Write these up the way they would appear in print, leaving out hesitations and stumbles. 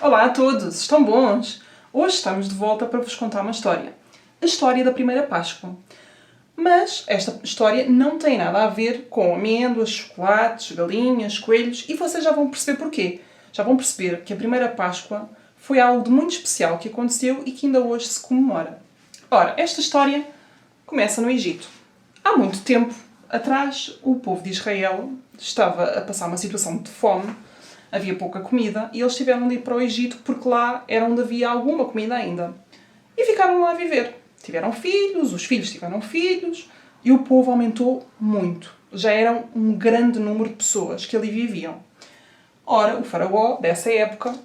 Olá a todos, estão bons? Hoje estamos de volta para vos contar uma história. A história da primeira Páscoa. Mas esta história não tem nada a ver com amêndoas, chocolates, galinhas, coelhos e vocês já vão perceber porquê. Já vão perceber que a primeira Páscoa foi algo de muito especial que aconteceu e que ainda hoje se comemora. Ora, esta história começa no Egito. Há muito tempo atrás, o povo de Israel estava a passar uma situação de fome, havia pouca comida e eles tiveram de ir para o Egito porque lá era onde havia alguma comida ainda. E ficaram lá a viver. Tiveram filhos, os filhos tiveram filhos e o povo aumentou muito. Já eram um grande número de pessoas que ali viviam. Ora, o faraó dessa época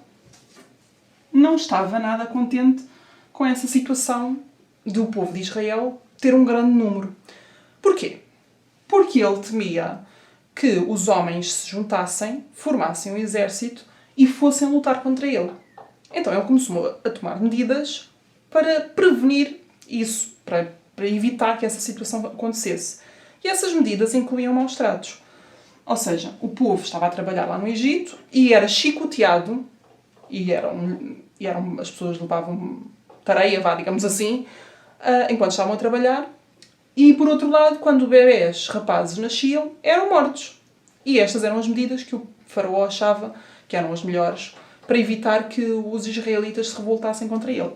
não estava nada contente com essa situação do povo de Israel ter um grande número. Porquê? Porque ele temia que os homens se juntassem, formassem um exército e fossem lutar contra ele. Então ele começou a tomar medidas para prevenir isso, para evitar que essa situação acontecesse. E essas medidas incluíam maus tratos. Ou seja, o povo estava a trabalhar lá no Egito e era chicoteado, e as pessoas levavam tareia, digamos assim, enquanto estavam a trabalhar. E, por outro lado, quando bebés, rapazes, nasciam, eram mortos. E estas eram as medidas que o faraó achava que eram as melhores para evitar que os israelitas se revoltassem contra ele.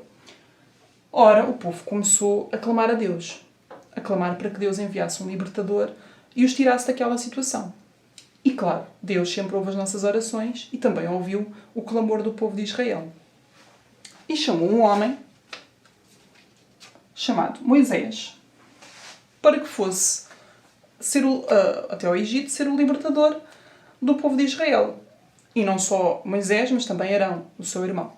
Ora, o povo começou a clamar a Deus. A clamar para que Deus enviasse um libertador e os tirasse daquela situação. E, claro, Deus sempre ouve as nossas orações e também ouviu o clamor do povo de Israel. E chamou um homem chamado Moisés para que fosse até ao Egito ser o libertador do povo de Israel. E não só Moisés, mas também Arão, o seu irmão.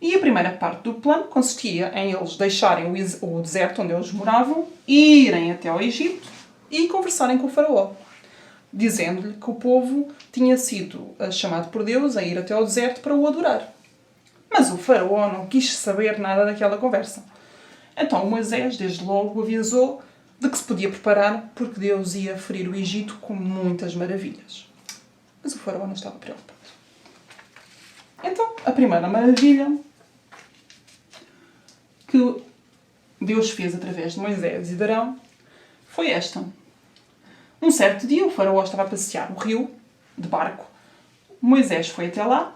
E a primeira parte do plano consistia em eles deixarem o deserto onde eles moravam, irem até ao Egito e conversarem com o faraó, dizendo-lhe que o povo tinha sido chamado por Deus a ir até ao deserto para o adorar. Mas o faraó não quis saber nada daquela conversa. Então Moisés, desde logo, avisou de que se podia preparar porque Deus ia ferir o Egito com muitas maravilhas. Mas o faraó não estava preocupado. Então, a primeira maravilha que Deus fez através de Moisés e de Arão foi esta. Um certo dia, o faraó estava a passear o rio, de barco. Moisés foi até lá,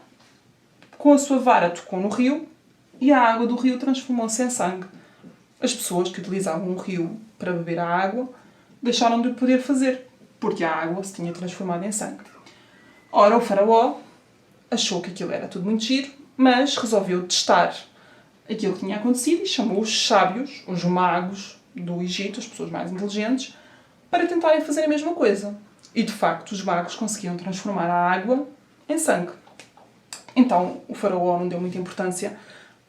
com a sua vara tocou no rio e a água do rio transformou-se em sangue. As pessoas que utilizavam o rio para beber a água deixaram de o poder fazer, porque a água se tinha transformado em sangue. Ora, o faraó achou que aquilo era tudo muito giro, mas resolveu testar aquilo que tinha acontecido e chamou os sábios, os magos do Egito, as pessoas mais inteligentes, para tentarem fazer a mesma coisa. E, de facto, os magos conseguiam transformar a água em sangue. Então, o faraó não deu muita importância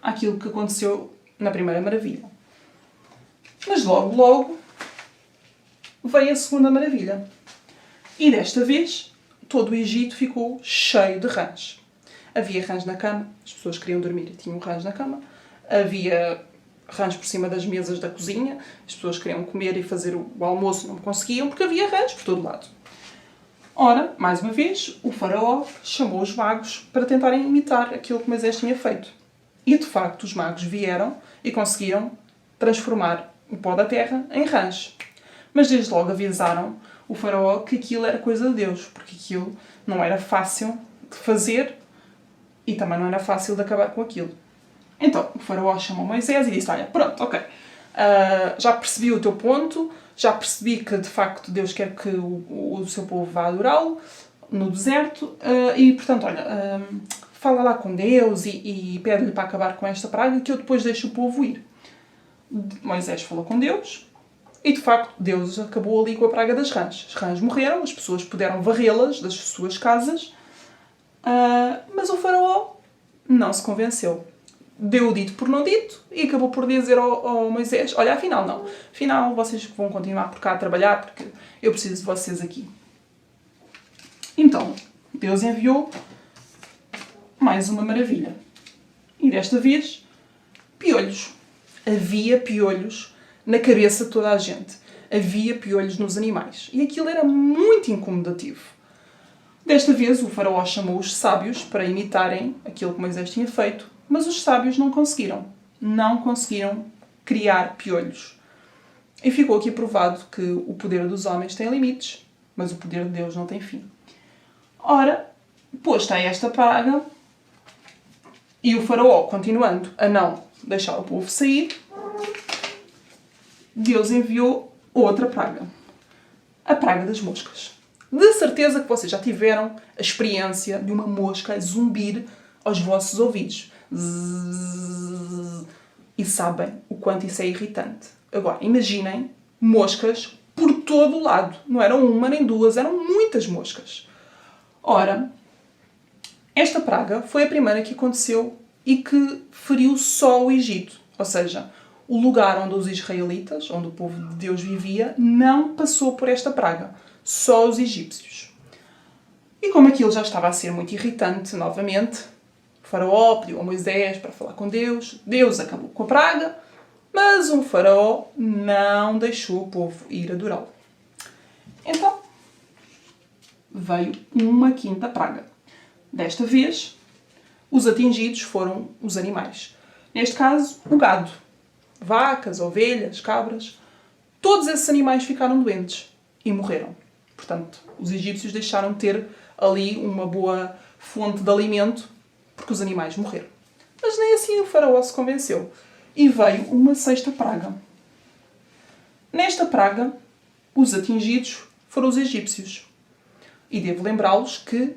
àquilo que aconteceu na primeira maravilha. Mas logo veio a segunda maravilha. E desta vez, todo o Egito ficou cheio de rãs. Havia rãs na cama, as pessoas queriam dormir e tinham rãs na cama. Havia rãs por cima das mesas da cozinha, as pessoas queriam comer e fazer o almoço, não conseguiam, porque havia rãs por todo lado. Ora, mais uma vez, o faraó chamou os magos para tentarem imitar aquilo que Moisés tinha feito. E, de facto, os magos vieram e conseguiram transformar o pó da terra em rãs. Mas desde logo avisaram o faraó que aquilo era coisa de Deus, porque aquilo não era fácil de fazer e também não era fácil de acabar com aquilo. Então, o faraó chamou Moisés e disse, olha, pronto, ok, já percebi o teu ponto, já percebi que de facto Deus quer que o seu povo vá adorá-lo no deserto e, portanto, olha, fala lá com Deus e pede-lhe para acabar com esta praga que eu depois deixo o povo ir. Moisés falou com Deus e, de facto, Deus acabou ali com a praga das rãs. As rãs morreram, as pessoas puderam varrê-las das suas casas, mas o faraó não se convenceu. Deu o dito por não dito e acabou por dizer ao Moisés, olha, afinal não. Afinal, vocês vão continuar por cá a trabalhar porque eu preciso de vocês aqui. Então, Deus enviou mais uma maravilha. E desta vez, piolhos. Havia piolhos na cabeça de toda a gente. Havia piolhos nos animais. E aquilo era muito incomodativo. Desta vez, o faraó chamou os sábios para imitarem aquilo que Moisés tinha feito, mas os sábios não conseguiram. Não conseguiram criar piolhos. E ficou aqui provado que o poder dos homens tem limites, mas o poder de Deus não tem fim. Ora, posta esta praga, e o faraó, continuando a não deixar o povo sair, Deus enviou outra praga. A praga das moscas. De certeza que vocês já tiveram a experiência de uma mosca a zumbir aos vossos ouvidos. Zzz, e sabem o quanto isso é irritante. Agora, imaginem moscas por todo o lado. Não eram uma nem duas, eram muitas moscas. Ora, esta praga foi a primeira que aconteceu e que feriu só o Egito. Ou seja, o lugar onde os israelitas, onde o povo de Deus vivia, não passou por esta praga. Só os egípcios. E como aquilo já estava a ser muito irritante, novamente, o faraó pediu a Moisés para falar com Deus. Deus acabou com a praga, mas o faraó não deixou o povo ir adorá-lo. Então, veio uma quinta praga. Desta vez, os atingidos foram os animais. Neste caso, o gado. Vacas, ovelhas, cabras. Todos esses animais ficaram doentes e morreram. Portanto, os egípcios deixaram de ter ali uma boa fonte de alimento porque os animais morreram. Mas nem assim o faraó se convenceu. E veio uma sexta praga. Nesta praga, os atingidos foram os egípcios. E devo lembrá-los que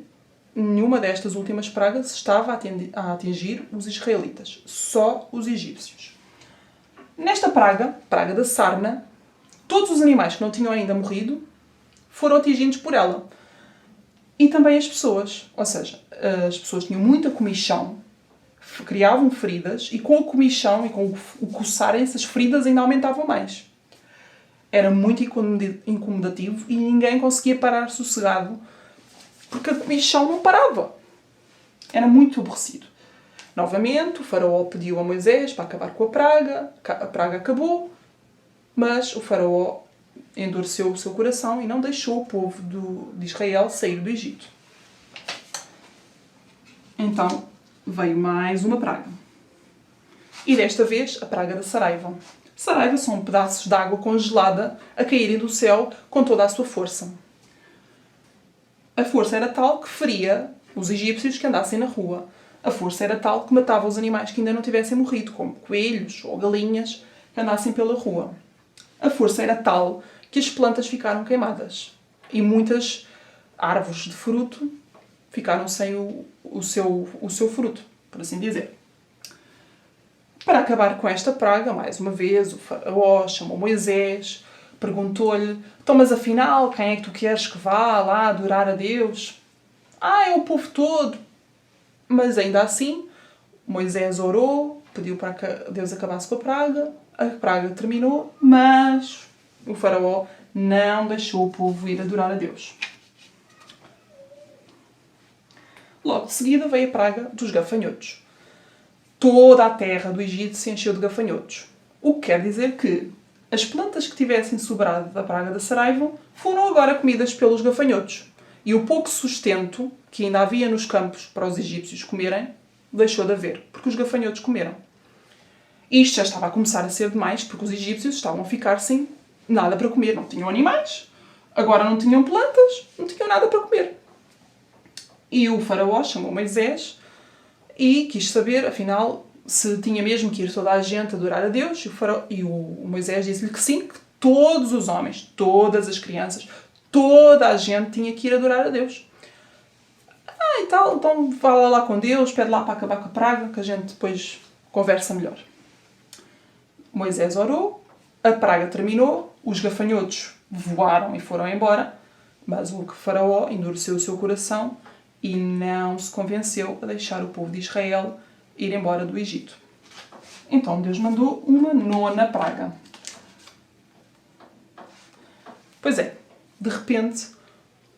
nenhuma destas últimas pragas estava a atingir os israelitas. Só os egípcios. Nesta praga, praga da sarna, todos os animais que não tinham ainda morrido foram atingidos por ela. E também as pessoas. Ou seja, as pessoas tinham muita comichão, criavam feridas, e com a comichão e com o coçarem, essas feridas ainda aumentavam mais. Era muito incomodativo e ninguém conseguia parar sossegado porque a comichão não parava. Era muito aborrecido. Novamente, o faraó pediu a Moisés para acabar com a praga acabou, mas o faraó endureceu o seu coração e não deixou o povo de Israel sair do Egito. Então, veio mais uma praga. E desta vez, a praga da saraiva. Saraiva são pedaços de água congelada a caírem do céu com toda a sua força. A força era tal que feria os egípcios que andassem na rua. A força era tal que matava os animais que ainda não tivessem morrido, como coelhos ou galinhas que andassem pela rua. A força era tal que as plantas ficaram queimadas e muitas árvores de fruto ficaram sem o seu fruto, por assim dizer. Para acabar com esta praga, mais uma vez, o faraó chamou Moisés, perguntou-lhe: então, mas afinal, quem é que tu queres que vá lá adorar a Deus? É o povo todo. Mas ainda assim, Moisés orou, pediu para que Deus acabasse com a praga terminou, mas o faraó não deixou o povo ir adorar a Deus. Logo de seguida veio a praga dos gafanhotos. Toda a terra do Egito se encheu de gafanhotos. O que quer dizer que as plantas que tivessem sobrado da praga da saraiva foram agora comidas pelos gafanhotos. E o pouco sustento que ainda havia nos campos para os egípcios comerem, deixou de haver, porque os gafanhotos comeram. Isto já estava a começar a ser demais, porque os egípcios estavam a ficar sem nada para comer. Não tinham animais, agora não tinham plantas, não tinham nada para comer. E o faraó chamou Moisés e quis saber, afinal, se tinha mesmo que ir toda a gente adorar a Deus. E o Moisés disse-lhe que sim, que todos os homens, todas as crianças, toda a gente tinha que ir adorar a Deus. E tal, então fala lá com Deus, pede lá para acabar com a praga, que a gente depois conversa melhor. Moisés orou, a praga terminou, os gafanhotos voaram e foram embora, mas o faraó endureceu o seu coração e não se convenceu a deixar o povo de Israel ir embora do Egito. Então Deus mandou uma nona praga. Pois é, de repente,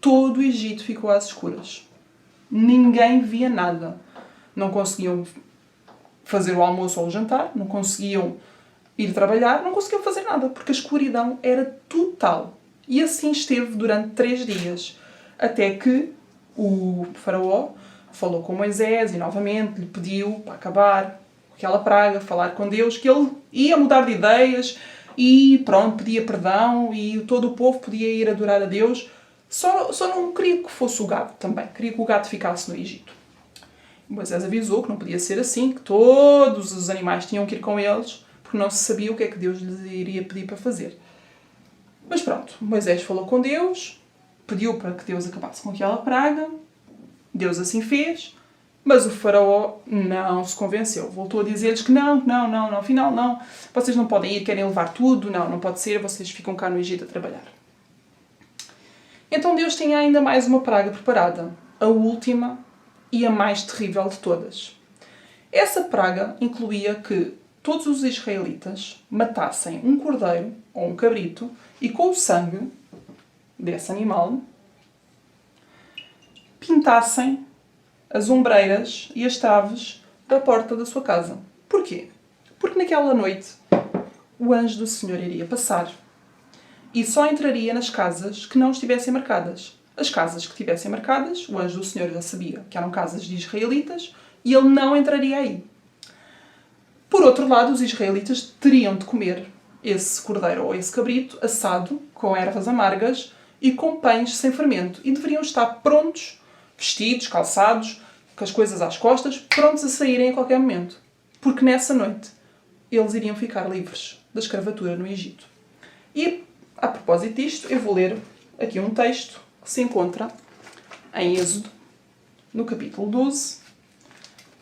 todo o Egito ficou às escuras. Ninguém via nada. Não conseguiam fazer o almoço ou o jantar, não conseguiam ir trabalhar, não conseguiam fazer nada, porque a escuridão era total. E assim esteve durante 3 dias, até que o faraó falou com Moisés e novamente lhe pediu para acabar aquela praga, falar com Deus, que ele ia mudar de ideias e pronto, pedia perdão e todo o povo podia ir adorar a Deus. Só não queria que fosse o gado também. Queria que o gado ficasse no Egito. Moisés avisou que não podia ser assim, que todos os animais tinham que ir com eles, porque não se sabia o que é que Deus lhes iria pedir para fazer. Mas pronto, Moisés falou com Deus, pediu para que Deus acabasse com aquela praga, Deus assim fez, mas o faraó não se convenceu. Voltou a dizer-lhes que não, afinal não, vocês não podem ir, querem levar tudo, não pode ser, vocês ficam cá no Egito a trabalhar. Então Deus tinha ainda mais uma praga preparada, a última e a mais terrível de todas. Essa praga incluía que todos os israelitas matassem um cordeiro ou um cabrito e com o sangue desse animal pintassem as ombreiras e as traves da porta da sua casa. Porquê? Porque naquela noite o anjo do Senhor iria passar e só entraria nas casas que não estivessem marcadas. As casas que estivessem marcadas, o anjo do Senhor já sabia que eram casas de israelitas e ele não entraria aí. Por outro lado, os israelitas teriam de comer esse cordeiro ou esse cabrito assado com ervas amargas e com pães sem fermento. E deveriam estar prontos, vestidos, calçados, com as coisas às costas, prontos a saírem a qualquer momento. Porque nessa noite eles iriam ficar livres da escravatura no Egito. E, a propósito disto, eu vou ler aqui um texto que se encontra em Êxodo, no capítulo 12,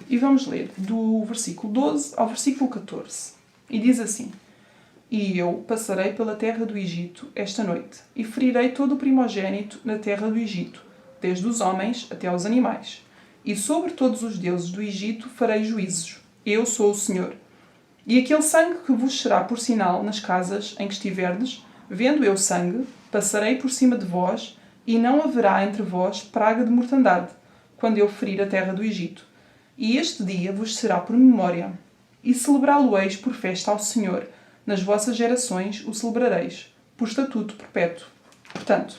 e vamos ler do versículo 12 ao versículo 14. E diz assim: E eu passarei pela terra do Egito esta noite, e ferirei todo o primogénito na terra do Egito, desde os homens até aos animais. E sobre todos os deuses do Egito farei juízos. Eu sou o Senhor. E aquele sangue que vos será por sinal nas casas em que estiverdes, vendo eu sangue, passarei por cima de vós, e não haverá entre vós praga de mortandade, quando eu ferir a terra do Egito. E este dia vos será por memória, e celebrá-lo-eis por festa ao Senhor. Nas vossas gerações o celebrareis, por estatuto perpétuo. Portanto,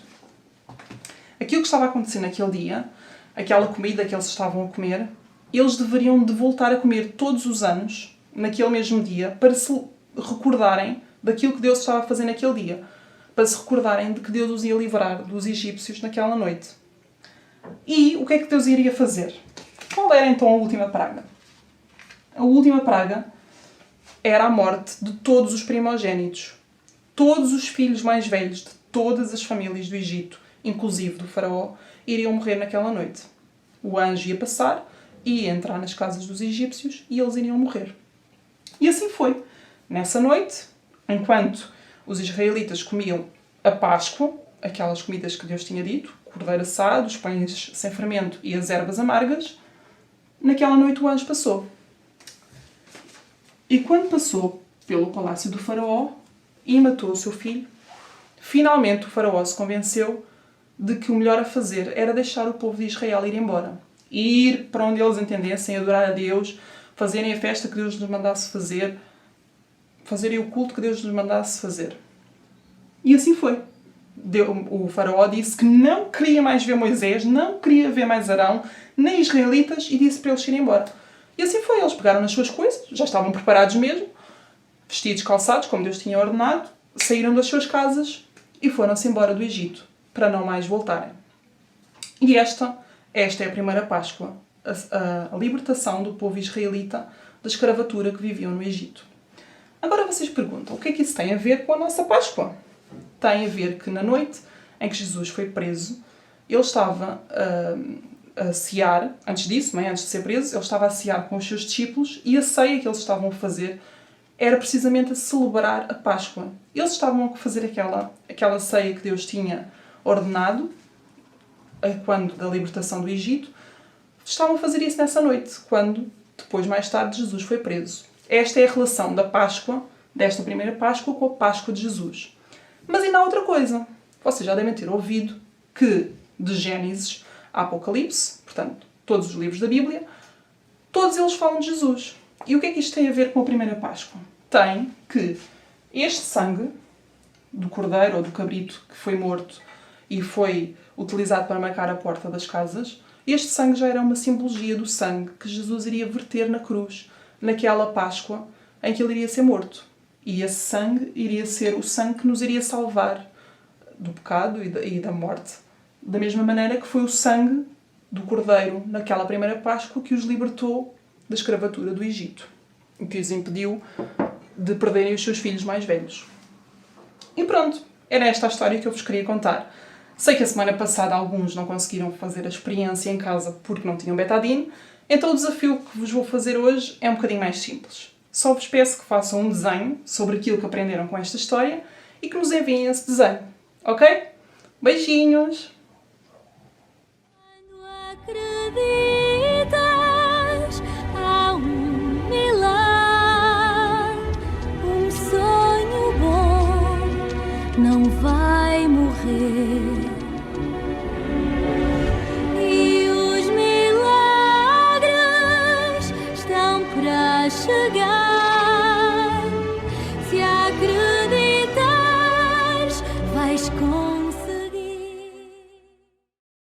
aquilo que estava a acontecer naquele dia, aquela comida que eles estavam a comer, eles deveriam de voltar a comer todos os anos, naquele mesmo dia, para se recordarem daquilo que Deus estava a fazer naquele dia. Para se recordarem de que Deus os ia livrar dos egípcios naquela noite. E o que é que Deus iria fazer? Qual era então a última praga? A última praga era a morte de todos os primogénitos. Todos os filhos mais velhos de todas as famílias do Egito, inclusive do faraó, iriam morrer naquela noite. O anjo ia passar, ia entrar nas casas dos egípcios e eles iriam morrer. E assim foi. Nessa noite, enquanto os israelitas comiam a Páscoa, aquelas comidas que Deus tinha dito, cordeiro assado, os pães sem fermento e as ervas amargas, naquela noite o anjo passou. E quando passou pelo palácio do faraó e matou o seu filho, finalmente o faraó se convenceu de que o melhor a fazer era deixar o povo de Israel ir embora. Ir para onde eles entendessem, adorar a Deus, fazerem a festa que Deus lhes mandasse fazer, fazerem o culto que Deus lhes mandasse fazer. E assim foi. O faraó disse que não queria mais ver Moisés, não queria ver mais Arão, nem israelitas, e disse para eles irem embora. E assim foi. Eles pegaram nas suas coisas, já estavam preparados mesmo, vestidos, calçados, como Deus tinha ordenado, saíram das suas casas e foram-se embora do Egito, para não mais voltarem. E esta é a primeira Páscoa, a libertação do povo israelita da escravatura que viviam no Egito. Agora vocês perguntam, o que é que isso tem a ver com a nossa Páscoa? Tem a ver que na noite em que Jesus foi preso, ele estava a cear, antes disso, antes de ser preso, ele estava a cear com os seus discípulos e a ceia que eles estavam a fazer era precisamente a celebrar a Páscoa. Eles estavam a fazer aquela ceia que Deus tinha ordenado, quando da libertação do Egito, estavam a fazer isso nessa noite, quando, depois, mais tarde, Jesus foi preso. Esta é a relação da Páscoa, desta primeira Páscoa, com a Páscoa de Jesus. Mas ainda há outra coisa. Vocês já devem ter ouvido que, de Gênesis a Apocalipse, portanto, todos os livros da Bíblia, todos eles falam de Jesus. E o que é que isto tem a ver com a primeira Páscoa? Tem que este sangue do cordeiro ou do cabrito que foi morto e foi utilizado para marcar a porta das casas, este sangue já era uma simbologia do sangue que Jesus iria verter na cruz, naquela Páscoa em que ele iria ser morto. E esse sangue iria ser o sangue que nos iria salvar do pecado e da morte, da mesma maneira que foi o sangue do Cordeiro naquela primeira Páscoa que os libertou da escravatura do Egito e que os impediu de perderem os seus filhos mais velhos. E pronto, era esta a história que eu vos queria contar. Sei que a semana passada alguns não conseguiram fazer a experiência em casa porque não tinham betadine, então o desafio que vos vou fazer hoje é um bocadinho mais simples. Só vos peço que façam um desenho sobre aquilo que aprenderam com esta história e que nos enviem esse desenho, ok? Beijinhos! Quando acreditas, há um milagre, um sonho bom não vai morrer. E os milagres estão para chegar. Se acreditares, vais com